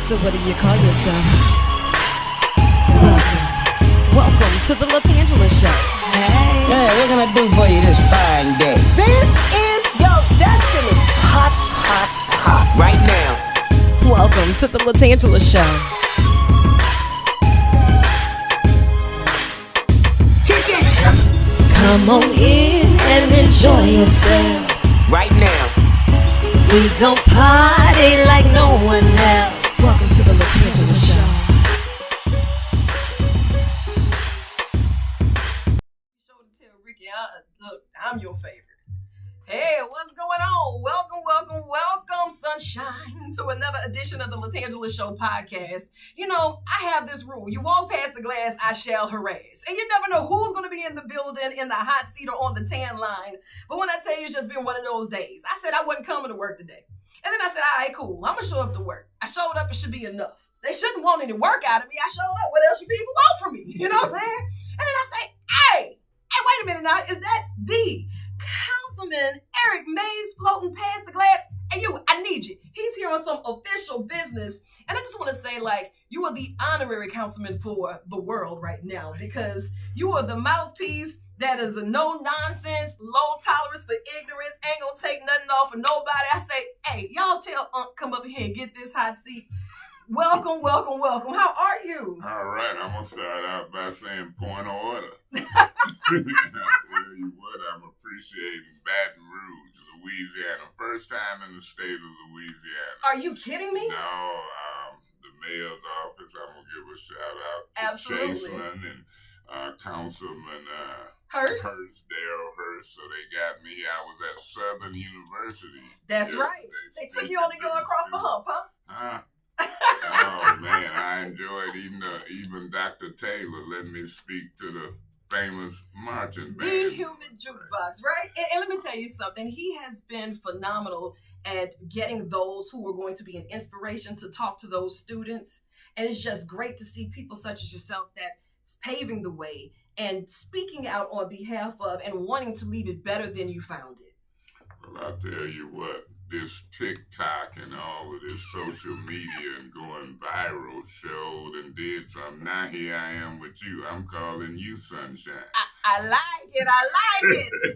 So what do you call yourself? Welcome to the LaTangela Show. Hey. Hey, what can I do for you this fine day? This is your destiny. Hot, hot, hot. Right now. Welcome to the LaTangela Show. Come on in and enjoy yourself. Right now. We gon' party like no one else. Welcome to the LaTangela Show. Show to tell Ricky, look, I'm your favorite. Hey, what's going on? Welcome, sunshine, to another edition of the LaTangela Show podcast. You know, I have this rule. You walk past the glass, I shall harass. And you never know who's going to be in the building, in the hot seat, or on the tan line. But when I tell you it's just been one of those days, I said I wasn't coming to work today. And then I said, all right, cool. I'm going to show up to work. I showed up. It should be enough. They shouldn't want any work out of me. I showed up. What else you people want from me? You know what I'm saying? And then I say, hey, wait a minute now. Is that the Councilman Eric Mayes floating past the glass? And I need you. He's here on some official business. And I just want to say, like, you are the honorary councilman for the world right now because you are the mouthpiece that is a no-nonsense, low tolerance for ignorance, ain't gonna take nothing off of nobody. I say, hey, y'all tell Unc come up here and get this hot seat. Welcome. How are you? All right, I'm going to start out by saying point of order. I tell you what, I'm appreciating Baton Rouge, Louisiana. First time in the state of Louisiana. Are you kidding me? No, the mayor's office, I'm going to give a shout out to Absolutely. Chaseman and Councilman Hurst? Daryl Hurst. So they got me. I was at Southern University. That's right. They took you on to go across the hump, huh? Huh? Oh man, I enjoyed even Dr. Taylor letting me speak to the famous marching band. The human jukebox, right? And let me tell you something. He has been phenomenal at getting those who are going to be an inspiration to talk to those students. And it's just great to see people such as yourself that's paving the way and speaking out on behalf of and wanting to leave it better than you found it. Well, I'll tell you what. This TikTok and all of this social media and going viral showed and did something. Now here I am with you. I'm calling you Sunshine. I like it.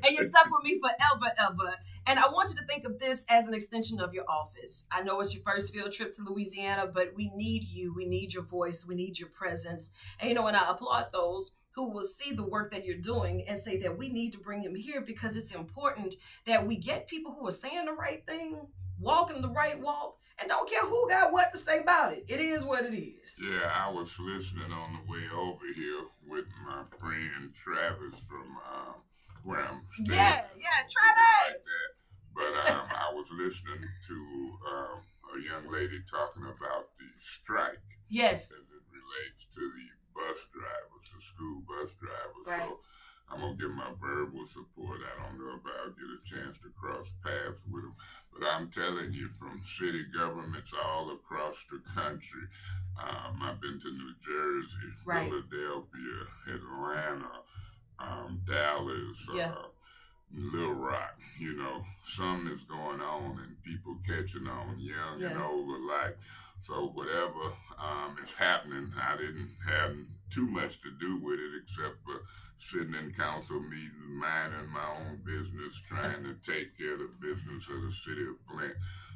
And you're stuck with me forever. And I want you to think of this as an extension of your office. I know it's your first field trip to Louisiana, but we need you. We need your voice. We need your presence. And and I applaud those who will see the work that you're doing and say that we need to bring him here because it's important that we get people who are saying the right thing, walking the right walk, and don't care who got what to say about it. It is what it is. Yeah, I was listening on the way over here with my friend Travis from where I'm staying. Yeah, Travis. Like that. But I was listening to a young lady talking about the strike. Yes. As it relates to the bus drivers, the school bus drivers. Right. So I'm going to give my verbal support. I don't know if I'll get a chance to cross paths with them. But I'm telling you, from city governments all across the country, I've been to New Jersey, right. Philadelphia, Atlanta, Dallas, Little Rock. Something is going on and people catching on, young and old alike. So whatever is happening, I didn't have too much to do with it except for sitting in council meetings, minding my own business, trying to take care of the business of the city of Flint.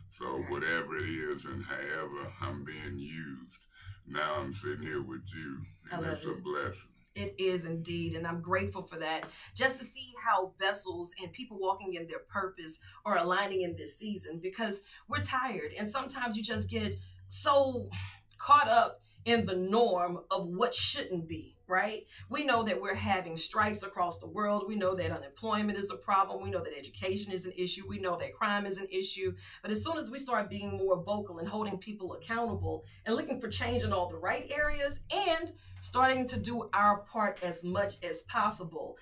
So whatever it is and however I'm being used, now I'm sitting here with you, and it's a blessing. It is indeed, and I'm grateful for that. Just to see how vessels and people walking in their purpose are aligning in this season because we're tired, and sometimes you just get so caught up in the norm of what shouldn't be, right? We know that we're having strikes across the world. We know that unemployment is a problem. We know that education is an issue. We know that crime is an issue. But as soon as we start being more vocal and holding people accountable and looking for change in all the right areas and starting to do our part as much as possible.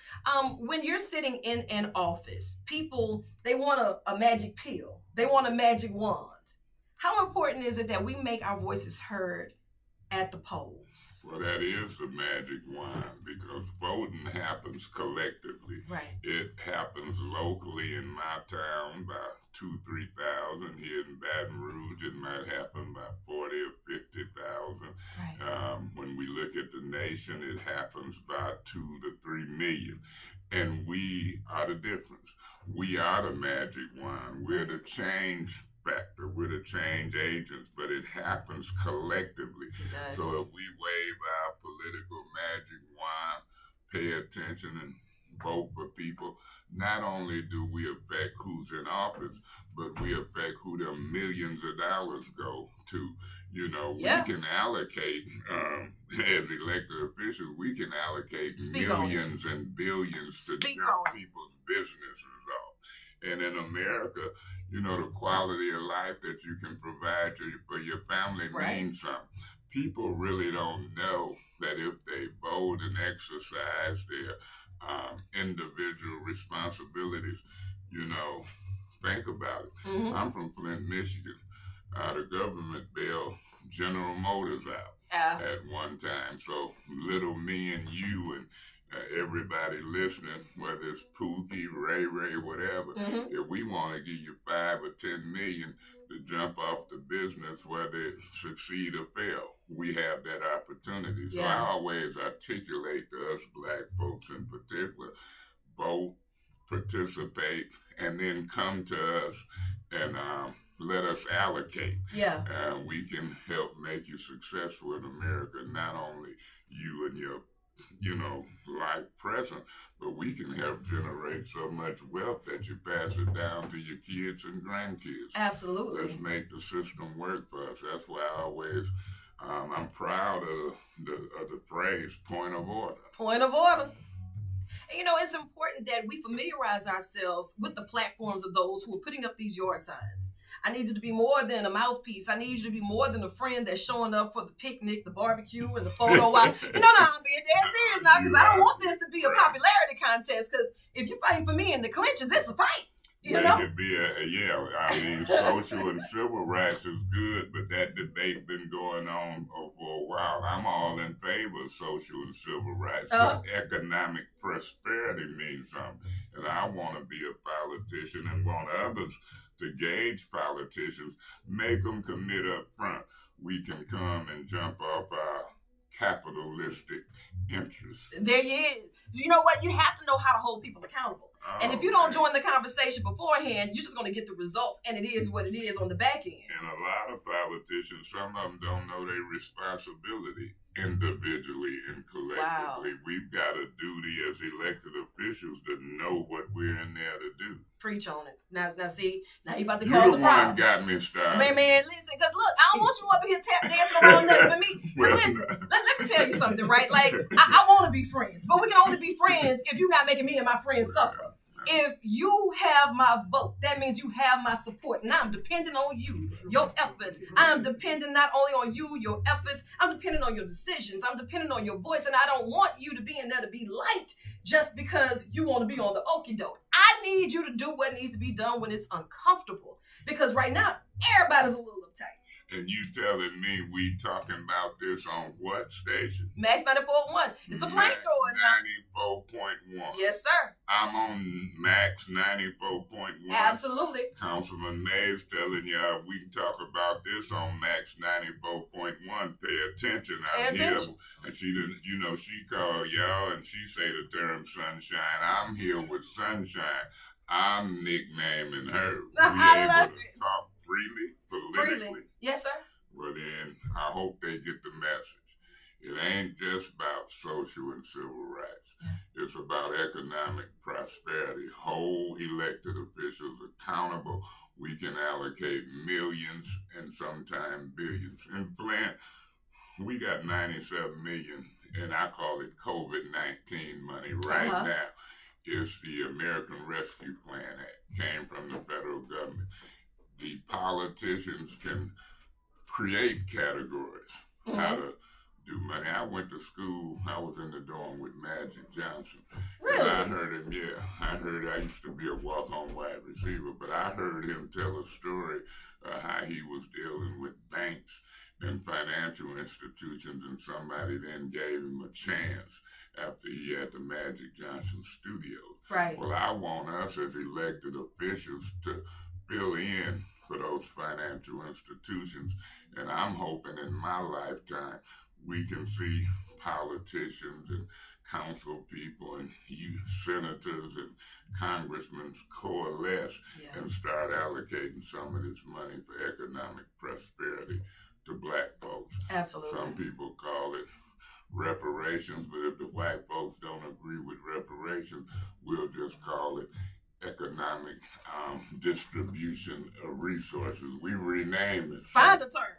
When you're sitting in an office, people, they want a magic pill. They want a magic wand. How important is it that we make our voices heard at the polls? Well, that is the magic wand because voting happens collectively. Right. It happens locally in my town by 2,000-3,000. Here in Baton Rouge, it might happen by 40 or look at the nation, it happens by 2 to 3 million. And we are the difference. We are the magic wand. We're the change factor. We're the change agents, but it happens collectively. It does. So if we wave our political magic wand, pay attention and vote for people, not only do we affect who's in office, but we affect who the millions of dollars go to. You know, we can allocate, as elected officials, we can allocate millions and billions to jump people's businesses off. And in America, you know, the quality of life that you can provide for your family means something. People really don't know that if they vote and exercise their individual responsibilities, you know, think about it. Mm-hmm. I'm from Flint, Michigan. The government bailed General Motors out at one time. So little me and you and everybody listening, whether it's Pookie, Ray, whatever, if we want to give you 5 or 10 million to jump off the business, whether it succeed or fail, we have that opportunity. So I always articulate to us Black folks in particular, vote, participate, and then come to us and let us allocate. We can help make you successful in America, not only you and your, you know, life present, but we can help generate so much wealth that you pass it down to your kids and grandkids. Absolutely. Let's make the system work for us. That's why I always, I'm proud of the phrase, point of order. Point of order. And, you know, it's important that we familiarize ourselves with the platforms of those who are putting up these yard signs. I need you to be more than a mouthpiece. I need you to be more than a friend that's showing up for the picnic, the barbecue, and the photo op. You know, I'm being dead serious now because I don't want this to be a popularity contest, because if you're fighting for me in the clinches, it's a fight. You know? It could be I mean, social and civil rights is good, but that debate been going on for a while. I'm all in favor of social and civil rights, but economic prosperity means something. And I want to be a politician and want others to gauge politicians, make them commit up front. We can come and jump off our capitalistic interests. There you is. You know what? You have to know how to hold people accountable. And if you don't join the conversation beforehand, you're just going to get the results, and it is what it is on the back end. And a lot of politicians, some of them don't know their responsibility individually and collectively. We've got a duty as elected officials to know what we're in there to do. Preach on it. Now see, now you about to You cause the a problem. one got me started. Man, listen, because look, I don't want you up here tap dancing around nothing for me. Because listen, let me tell you something, right? Like, I want to be friends, but we can only be friends if you're not making me and my friends suffer. If you have my vote, that means you have my support, and I'm depending on you, your efforts. I'm depending not only on you, your efforts, I'm depending on your decisions. I'm depending on your voice, and I don't want you to be in there to be liked just because you want to be on the okie doke. I need you to do what needs to be done when it's uncomfortable, because right now, everybody's a little uptight. And you telling me we talking about this on what station? Max 94.1. It's a flamethrower now. 94.1. Yes, sir. I'm on Max 94.1. Absolutely. Councilman Mayes telling y'all we can talk about this on Max 94.1. Pay attention out here. And she didn't, you know, she called y'all and she say the term sunshine. I'm here with sunshine. I'm nicknaming her. I love it. Talk freely, politically. Yes, sir. Well, then, I hope they get the message. It ain't just about social and civil rights. It's about economic prosperity. Hold elected officials accountable. We can allocate millions and sometimes billions. In Flint, we got 97 million, and I call it COVID-19 money right now. It's the American Rescue Plan Act. Came from the federal government. The politicians can create categories, how to do money. I went to school, I was in the dorm with Magic Johnson. Really? And I heard him, I used to be a walk-on wide receiver, but I heard him tell a story how he was dealing with banks and financial institutions, and somebody then gave him a chance after he had the Magic Johnson studios. Right. Well, I want us as elected officials to fill in for those financial institutions, and I'm hoping in my lifetime we can see politicians and council people and you senators and congressmen coalesce and start allocating some of this money for economic prosperity to black folks. Absolutely. Some people call it reparations, but if the white folks don't agree with reparations, we'll just call it economic distribution of resources. We rename it. Find a term.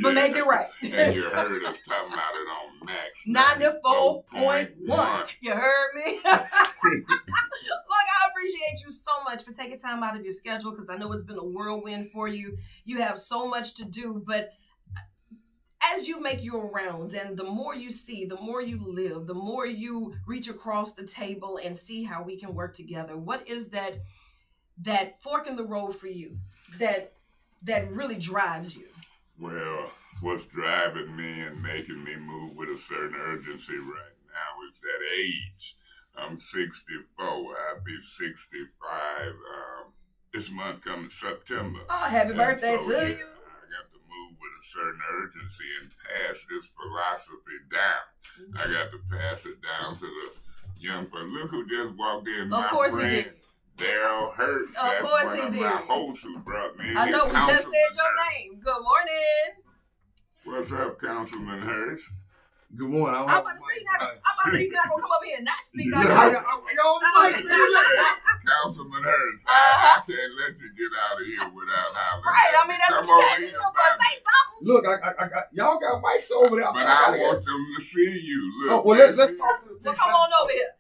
But make it right. And you heard us talking about it on Max 94.1. You heard me? Look, I appreciate you so much for taking time out of your schedule because I know it's been a whirlwind for you. You have so much to do, but as you make your rounds and the more you see, the more you live, the more you reach across the table and see how we can work together. What is that fork in the road for you that really drives you? Well, what's driving me and making me move with a certain urgency right now is that age. I'm 64. I'll be 65 this month coming September. Oh, happy birthday to you. I got to move with a certain urgency and pass this philosophy down. I got to pass it down to the young person. Look who just walked in. Of course he did. Daryl Hurst. Of course he did. That's one of my hosts who brought me in. I know, we just said your name. Good morning. What's up, Councilman Hurst? Good morning. I'm about to say you're not going to come up here and not speak on Councilman Hurst, I can't let you get out of here without hollering. Right, I mean, that's what you came here for. Say something. Look, I got y'all got mics over there. But I want them to see you. Look, oh, well, let's talk to the people. Well, come on over here.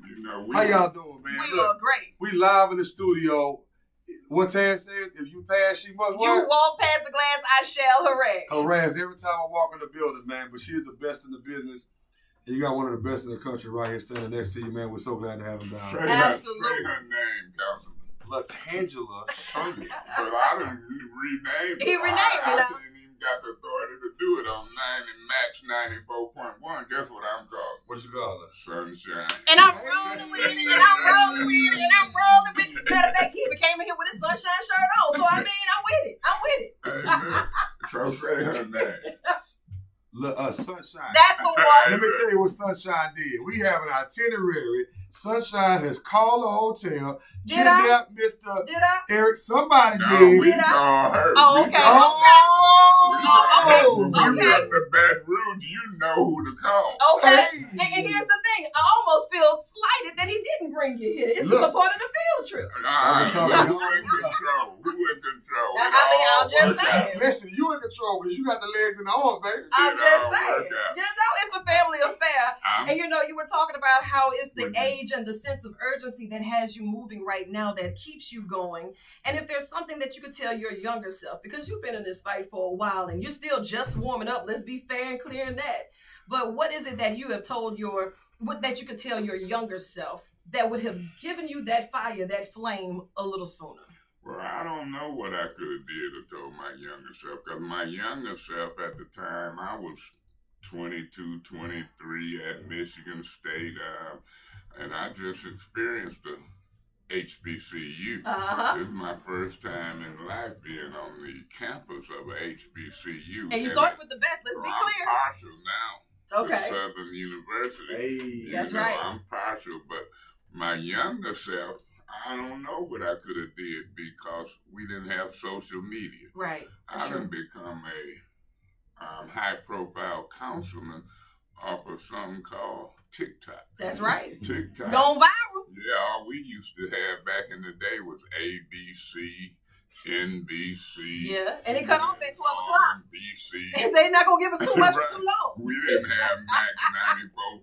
You know, how y'all doing, man? We are great. We live in the studio. What Tan says, if you pass, she must You walk past the glass, I shall harass. Harass every time I walk in the building, man. But she is the best in the business. And you got one of the best in the country right here standing next to you, man. We're so glad to have him down. Absolutely. Say her name, Councilman. LaTangela Fay. But I didn't rename it. He renamed it. I didn't even got the authority to do it on Max 94.1. Guess what I'm called? What you call her? Sunshine. And I'm rolling with it, and I'm rolling with it, and I'm rolling with it. Matter of fact, he came in here with his sunshine shirt on. So, I mean, I'm with it. I'm with it. Amen. So say her name. Sunshine. That's the one. Let me tell you what Sunshine did. We have an itinerary. Sunshine has called the hotel, kidnapped Mr. Eric. Somebody did. We call her. Oh, okay. When we went to Baton Rouge, you know who to call. Okay. And here's the thing. I almost feel slighted that he didn't bring you here. It's just a part of the field trip. Who in control? Who in control? I'm just saying. Listen, you in control because you got the legs and the arms, baby. I'm just saying. You know, it's a family affair. And you know, you were talking about how it's the age and the sense of urgency that has you moving right now that keeps you going. And if there's something that you could tell your younger self, because you've been in this fight for a while and you're still just warming up, let's be fair and clear in that. But what is it that you have told that you could tell your younger self that would have given you that fire, that flame a little sooner? Well, I don't know what I could have did or told my younger self, because my younger self at the time, I was 22, 23 at Michigan State, and I just experienced the HBCU. This is my first time in life being on the campus of a HBCU. And you started with the best, let's be clear. I'm partial now to Southern University. Hey, that's right. I'm partial, but my younger self, I don't know what I could have did because we didn't have social media. Right. I didn't become a high-profile councilman off of something called TikTok. That's right. TikTok. Going viral. Yeah, all we used to have back in the day was ABC, NBC. Yeah, and it cut off at 12 o'clock. NBC. They're not going to give us too much for too long. We didn't have Max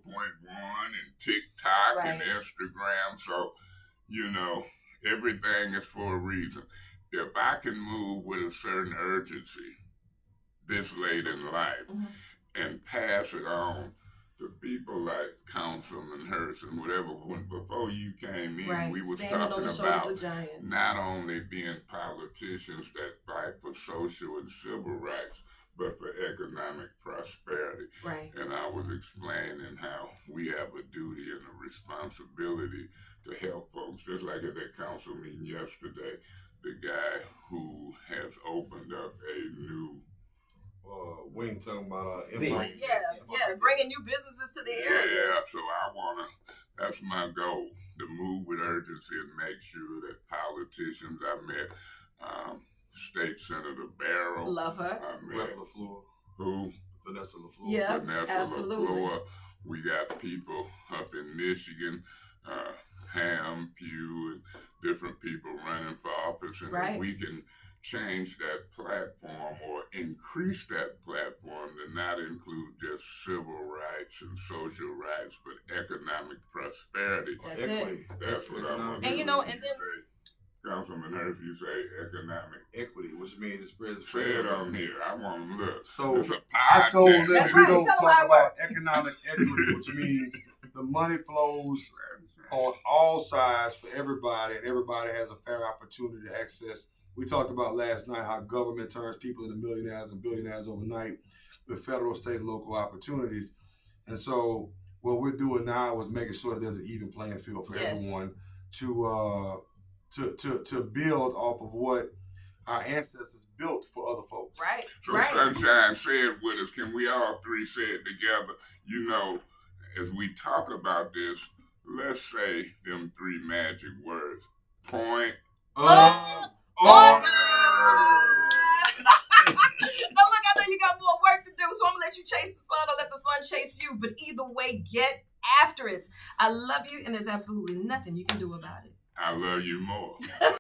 94.1 and TikTok and Instagram. So, you know, everything is for a reason. If I can move with a certain urgency this late in life and pass it on to people like Councilman Hurst and whatever, before you came in, we was talking about not only being politicians that fight for social and civil rights, but for economic prosperity. Right. And I was explaining how we have a duty and a responsibility to help folks, just like at that council meeting yesterday, the guy who has opened up a new We ain't talking about Big. Yeah, bringing new businesses to the area. Yeah, so that's my goal, to move with urgency and make sure that politicians, I met State Senator Barrow. Love her. I met LaFleur. who? Vanessa LaFleur. Yeah, Vanessa absolutely. LaFleur. We got people up in Michigan, Ham, Pugh, and different people running for office. And if we can change that platform or increase that platform to not include just civil rights and social rights, but economic prosperity. That's it. That's what I want to And do. you know, and then Councilman Eric, you say economic equity, which means it spreads. Say it on here. I want to look. So it's a I told them That's we right. don't Tell them talk how it about economic equity, which means the money flows on all sides for everybody, and everybody has a fair opportunity to access. We talked about last night how government turns people into millionaires and billionaires overnight with federal, state, and local opportunities. And so what we're doing now is making sure that there's an even playing field for everyone to build off of what our ancestors built for other folks. Right. So Sunshine, say it with us. Can we all three say it together? You know, as we talk about this, let's say them three magic words. Point of order. Now look, I know you got more work to do, so I'm gonna let you chase the sun or let the sun chase you. But either way, get after it. I love you, and there's absolutely nothing you can do about it. I love you more.